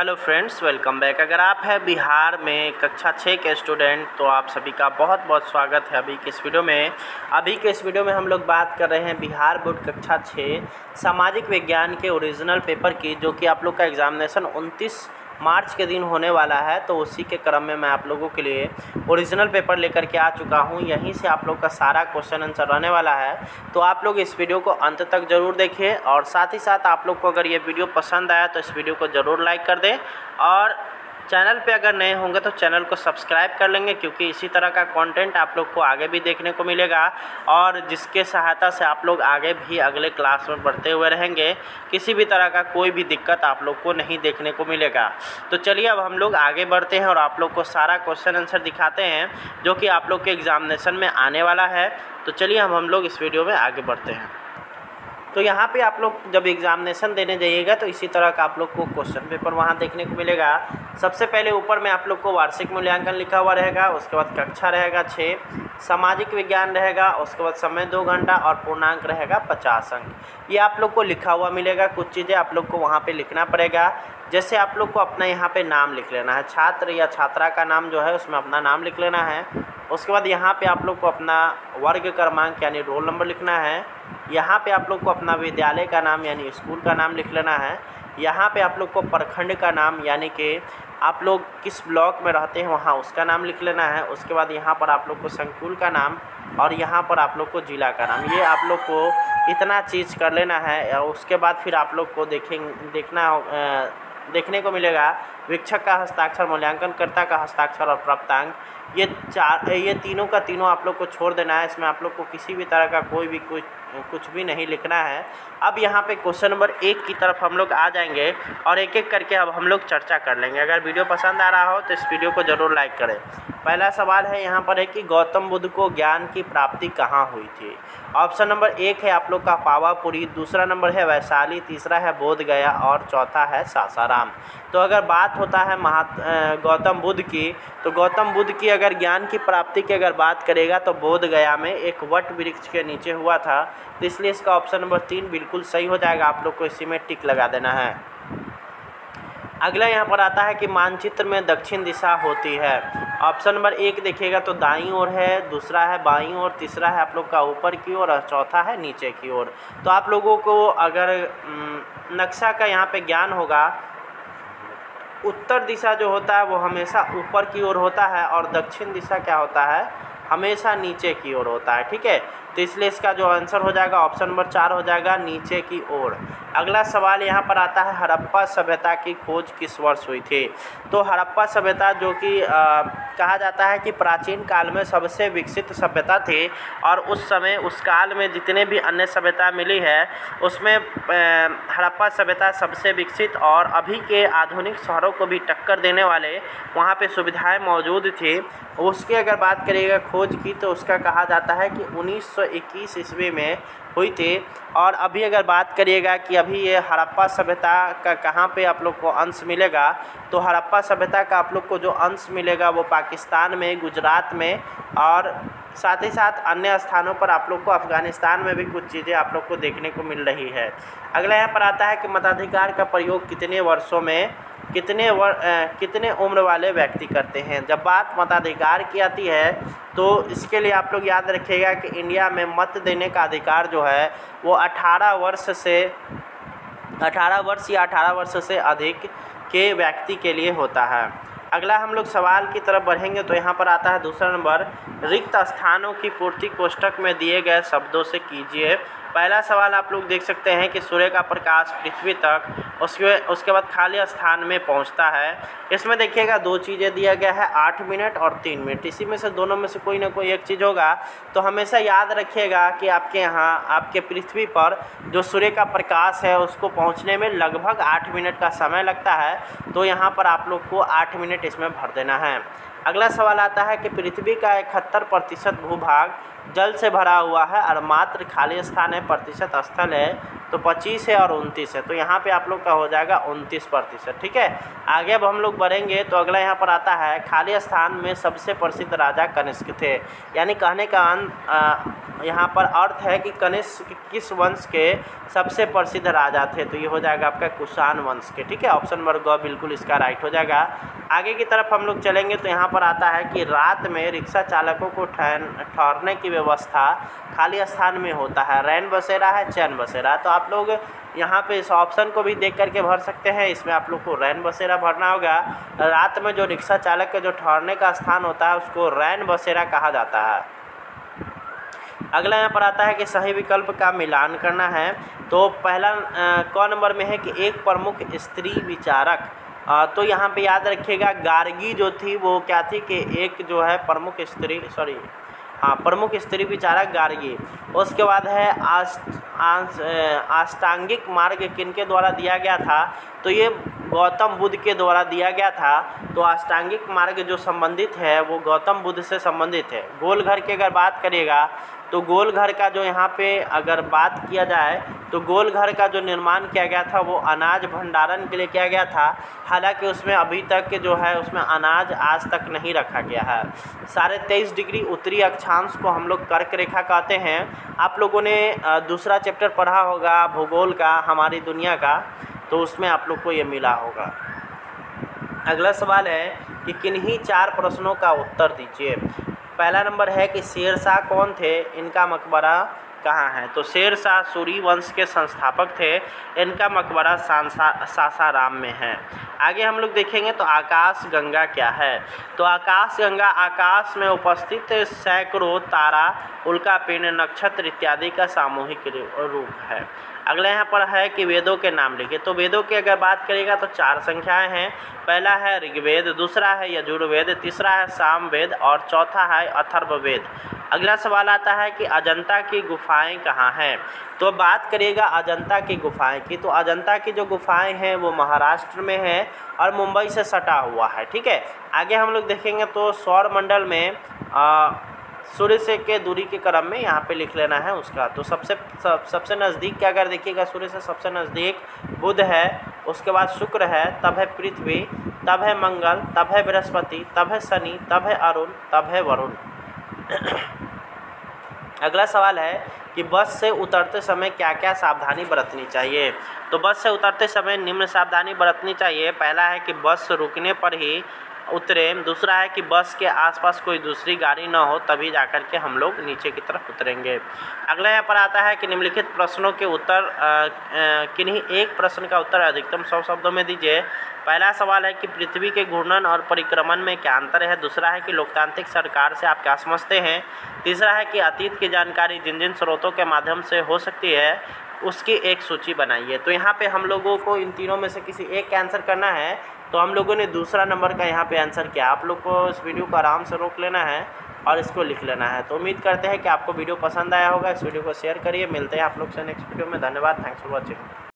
Hello friends, welcome back. अगर आप हैं बिहार में कक्षा 6 के स्टूडेंट तो आप सभी का बहुत बहुत स्वागत है अभी के इस वीडियो में। हम लोग बात कर रहे हैं बिहार बोर्ड कक्षा 6 सामाजिक विज्ञान के ओरिजिनल पेपर की, जो कि आप लोग का एग्ज़ामिनेशन 29 मार्च के दिन होने वाला है। तो उसी के क्रम में मैं आप लोगों के लिए ओरिजिनल पेपर लेकर के आ चुका हूं। यहीं से आप लोग का सारा क्वेश्चन आंसर रहने वाला है। तो आप लोग इस वीडियो को अंत तक ज़रूर देखिए, और साथ ही साथ आप लोग को अगर ये वीडियो पसंद आया तो इस वीडियो को ज़रूर लाइक कर दें, और चैनल पे अगर नए होंगे तो चैनल को सब्सक्राइब कर लेंगे, क्योंकि इसी तरह का कंटेंट आप लोग को आगे भी देखने को मिलेगा, और जिसके सहायता से आप लोग आगे भी अगले क्लास में बढ़ते हुए रहेंगे। किसी भी तरह का कोई भी दिक्कत आप लोग को नहीं देखने को मिलेगा। तो चलिए अब हम लोग आगे बढ़ते हैं और आप लोग को सारा क्वेश्चन आंसर दिखाते हैं जो कि आप लोग के एग्ज़ामिनेशन में आने वाला है। तो चलिए हम लोग इस वीडियो में आगे बढ़ते हैं। तो यहाँ पे आप लोग जब एग्ज़ामिनेशन देने जाइएगा तो इसी तरह का आप लोग को क्वेश्चन पेपर वहाँ देखने को मिलेगा। सबसे पहले ऊपर में आप लोग को वार्षिक मूल्यांकन लिखा हुआ रहेगा, उसके बाद कक्षा रहेगा 6, सामाजिक विज्ञान रहेगा, उसके बाद समय 2 घंटा और पूर्णांक रहेगा 50 अंक। ये आप लोग को लिखा हुआ मिलेगा। कुछ चीज़ें आप लोग को वहाँ पर लिखना पड़ेगा, जैसे आप लोग को अपना यहाँ पे नाम लिख लेना है, छात्र या छात्रा का नाम जो है उसमें अपना नाम लिख लेना है। उसके बाद यहाँ पे आप लोग को अपना वर्ग क्रमांक यानी रोल नंबर लिखना है। यहाँ पे आप लोग को अपना विद्यालय का नाम यानी स्कूल का नाम लिख लेना है। यहाँ पे आप लोग को प्रखंड का नाम यानी कि आप लोग किस ब्लॉक में रहते हैं वहाँ उसका नाम लिख लेना है। उसके बाद यहाँ पर आप लोग को संकुल का नाम, और यहाँ पर आप लोग को जिला का नाम, ये आप लोग को इतना चीज़ कर लेना है। उसके बाद फिर आप लोग को देखने को मिलेगा वीक्षक का हस्ताक्षर, मूल्यांकनकर्ता का हस्ताक्षर और प्राप्तांक। ये तीनों का तीनों आप लोग को छोड़ देना है। इसमें आप लोग को किसी भी तरह का कुछ भी नहीं लिखना है। अब यहाँ पे क्वेश्चन नंबर 1 की तरफ हम लोग आ जाएंगे और एक एक करके अब हम लोग चर्चा कर लेंगे। अगर वीडियो पसंद आ रहा हो तो इस वीडियो को ज़रूर लाइक करें। पहला सवाल है यहाँ पर है कि गौतम बुद्ध को ज्ञान की प्राप्ति कहाँ हुई थी। ऑप्शन नंबर 1 है आप लोग का पावापुरी, दूसरा नंबर है वैशाली, तीसरा है बोध गया और चौथा है सासाराम। तो अगर बात होता है गौतम बुद्ध की, तो गौतम बुद्ध की अगर ज्ञान की प्राप्ति की अगर बात करेगा तो बोध गया में एक वट वृक्ष के नीचे हुआ था। तो इसलिए इसका ऑप्शन नंबर 3 बिल्कुल सही हो जाएगा। आप लोग को इसी में टिक लगा देना है। अगला यहाँ पर आता है कि मानचित्र में दक्षिण दिशा होती है। ऑप्शन नंबर 1 देखिएगा तो दाईं ओर है, दूसरा है बाईं ओर, तीसरा है आप लोग का ऊपर की ओर और चौथा है नीचे की ओर। तो आप लोगों को अगर नक्शा का यहाँ पे ज्ञान होगा, उत्तर दिशा जो होता है वो हमेशा ऊपर की ओर होता है, और दक्षिण दिशा क्या होता है, हमेशा नीचे की ओर होता है। ठीक है, तो इसलिए इसका जो आंसर हो जाएगा ऑप्शन नंबर 4 हो जाएगा, नीचे की ओर। अगला सवाल यहाँ पर आता है हड़प्पा सभ्यता की खोज किस वर्ष हुई थी। तो हड़प्पा सभ्यता जो कि कहा जाता है कि प्राचीन काल में सबसे विकसित सभ्यता थी, और उस समय उस काल में जितने भी अन्य सभ्यता मिली है उसमें हड़प्पा सभ्यता सबसे विकसित और अभी के आधुनिक शहरों को भी टक्कर देने वाले वहाँ पे सुविधाएं मौजूद थी। उसकी अगर बात करिएगा खोज की, तो उसका कहा जाता है कि 1921 ईस्वी में हुई थी। और अभी अगर बात करिएगा कि अभी ये हड़प्पा सभ्यता का कहाँ पे आप लोग को अंश मिलेगा, तो हड़प्पा सभ्यता का आप लोग को जो अंश मिलेगा वो पाकिस्तान में, गुजरात में, और साथ ही साथ अन्य स्थानों पर आप लोग को अफ़गानिस्तान में भी कुछ चीज़ें आप लोग को देखने को मिल रही है। अगला यहाँ पर आता है कि मताधिकार का प्रयोग कितने वर्षों में कितने उम्र वाले व्यक्ति करते हैं। जब बात मताधिकार की आती है तो इसके लिए आप लोग याद रखिएगा कि इंडिया में मत देने का अधिकार जो है वो 18 वर्ष या 18 वर्ष से अधिक के व्यक्ति के लिए होता है। अगला हम लोग सवाल की तरफ बढ़ेंगे तो यहाँ पर आता है दूसरा नंबर, रिक्त स्थानों की पूर्ति कोष्ठक में दिए गए शब्दों से कीजिए। पहला सवाल आप लोग देख सकते हैं कि सूर्य का प्रकाश पृथ्वी तक, उसके बाद खाली स्थान में पहुंचता है। इसमें देखिएगा 2 चीज़ें दिया गया है, 8 मिनट और 3 मिनट। इसी में से दोनों में से कोई ना कोई एक चीज़ होगा। तो हमेशा याद रखिएगा कि आपके यहाँ आपके पृथ्वी पर जो सूर्य का प्रकाश है उसको पहुँचने में लगभग 8 मिनट का समय लगता है। तो यहाँ पर आप लोग को 8 मिनट इसमें भर देना है। अगला सवाल आता है कि पृथ्वी का 71% भूभाग जल से भरा हुआ है और मात्र खाली स्थान है प्रतिशत स्थल है, तो 25 है और 29 है। तो यहाँ पे आप लोग का हो जाएगा 29%। ठीक है, आगे अब हम लोग बढ़ेंगे तो अगला यहाँ पर आता है खाली स्थान में सबसे प्रसिद्ध राजा कनिष्क थे। यानी कहने का यहाँ पर अर्थ है कि कनिष्क किस वंश के सबसे प्रसिद्ध राजा थे, तो ये हो जाएगा आपका कुषाण वंश के। ठीक है, ऑप्शन नंबर ग बिल्कुल इसका राइट हो जाएगा। आगे की तरफ हम लोग चलेंगे तो यहाँ पर आता है कि रात में रिक्शा चालकों को ठहरने की व्यवस्था खाली स्थान में होता है, रैन बसेरा है, चैन बसेरा। तो आप लोग यहाँ पे इस ऑप्शन को भी देख करके भर सकते हैं, इसमें आप लोग को रैन बसेरा भरना होगा। रात में जो रिक्शा चालक का जो ठहरने का स्थान होता है उसको रैन बसेरा कहा जाता है। अगला यहाँ पर आता है कि सही विकल्प का मिलान करना है। तो पहला क नंबर में है कि एक प्रमुख स्त्री विचारक। तो यहाँ पे याद रखिएगा गार्गी जो थी वो क्या थी कि एक जो है प्रमुख स्त्री विचारक गार्गी। उसके बाद है अष्टांगिक मार्ग किनके द्वारा दिया गया था, तो ये गौतम बुद्ध के द्वारा दिया गया था। तो अष्टांगिक मार्ग जो संबंधित है वो गौतम बुद्ध से संबंधित है। गोल घर की अगर बात करिएगा तो गोल घर का जो यहाँ पे अगर बात किया जाए तो गोल घर का जो निर्माण किया गया था वो अनाज भंडारण के लिए किया गया था। हालांकि उसमें अभी तक जो है उसमें अनाज आज तक नहीं रखा गया है। 23.5 डिग्री उत्तरी अक्षांश को हम लोग कर्क रेखा कहते हैं। आप लोगों ने दूसरा चैप्टर पढ़ा होगा भूगोल का, हमारी दुनिया का, तो उसमें आप लोग को ये मिला होगा। अगला सवाल है कि किन्हीं 4 प्रश्नों का उत्तर दीजिए। पहला नंबर है कि शेरशाह कौन थे, इनका मकबरा कहाँ है। तो शेरशाह सूरी वंश के संस्थापक थे, इनका मकबरा सासाराम में है। आगे हम लोग देखेंगे तो आकाश गंगा क्या है। तो आकाश गंगा आकाश में उपस्थित सैकड़ों तारा, उल्कापिंड, नक्षत्र इत्यादि का सामूहिक रूप है। अगला यहाँ पर है कि वेदों के नाम लिखे। तो वेदों की अगर बात करेगा तो 4 संख्याएं हैं। पहला है ऋग्वेद, दूसरा है यजुर्वेद, तीसरा है सामवेद और चौथा है अथर्ववेद। अगला सवाल आता है कि अजंता की गुफाएं कहाँ हैं। तो बात करिएगा अजंता की गुफाएं की, तो अजंता की जो गुफाएं हैं वो महाराष्ट्र में है और मुंबई से सटा हुआ है। ठीक है, आगे हम लोग देखेंगे तो सौरमंडल में सूर्य से के दूरी के क्रम में यहाँ पे लिख लेना है उसका। तो सबसे नज़दीक क्या अगर देखिएगा सूर्य से सबसे नज़दीक बुध है, उसके बाद शुक्र है, तब है पृथ्वी, तब है मंगल, तब है बृहस्पति, तब है शनि, तब है अरुण, तब है वरुण। अगला सवाल है कि बस से उतरते समय क्या क्या सावधानी बरतनी चाहिए। तो बस से उतरते समय निम्न सावधानी बरतनी चाहिए। पहला है कि बस रुकने पर ही उतरें, दूसरा है कि बस के आसपास कोई दूसरी गाड़ी ना हो तभी जाकर के हम लोग नीचे की तरफ उतरेंगे। अगला यहाँ पर आता है कि निम्नलिखित प्रश्नों के उत्तर किन्हीं एक प्रश्न का उत्तर अधिकतम 100 शब्दों में दीजिए। पहला सवाल है कि पृथ्वी के घूर्णन और परिक्रमण में क्या अंतर है। दूसरा है कि लोकतांत्रिक सरकार से आप क्या समझते हैं। तीसरा है कि अतीत की जानकारी जिन जिन स्रोतों के माध्यम से हो सकती है उसकी एक सूची बनाइए। तो यहाँ पे हम लोगों को इन तीनों में से किसी एक का आंसर करना है। तो हम लोगों ने दूसरा नंबर का यहाँ पे आंसर किया। आप लोग को इस वीडियो को आराम से रोक लेना है और इसको लिख लेना है। तो उम्मीद करते हैं कि आपको वीडियो पसंद आया होगा। इस वीडियो को शेयर करिए। मिलते हैं आप लोग से नेक्स्ट वीडियो में। धन्यवाद। Thanks for watching.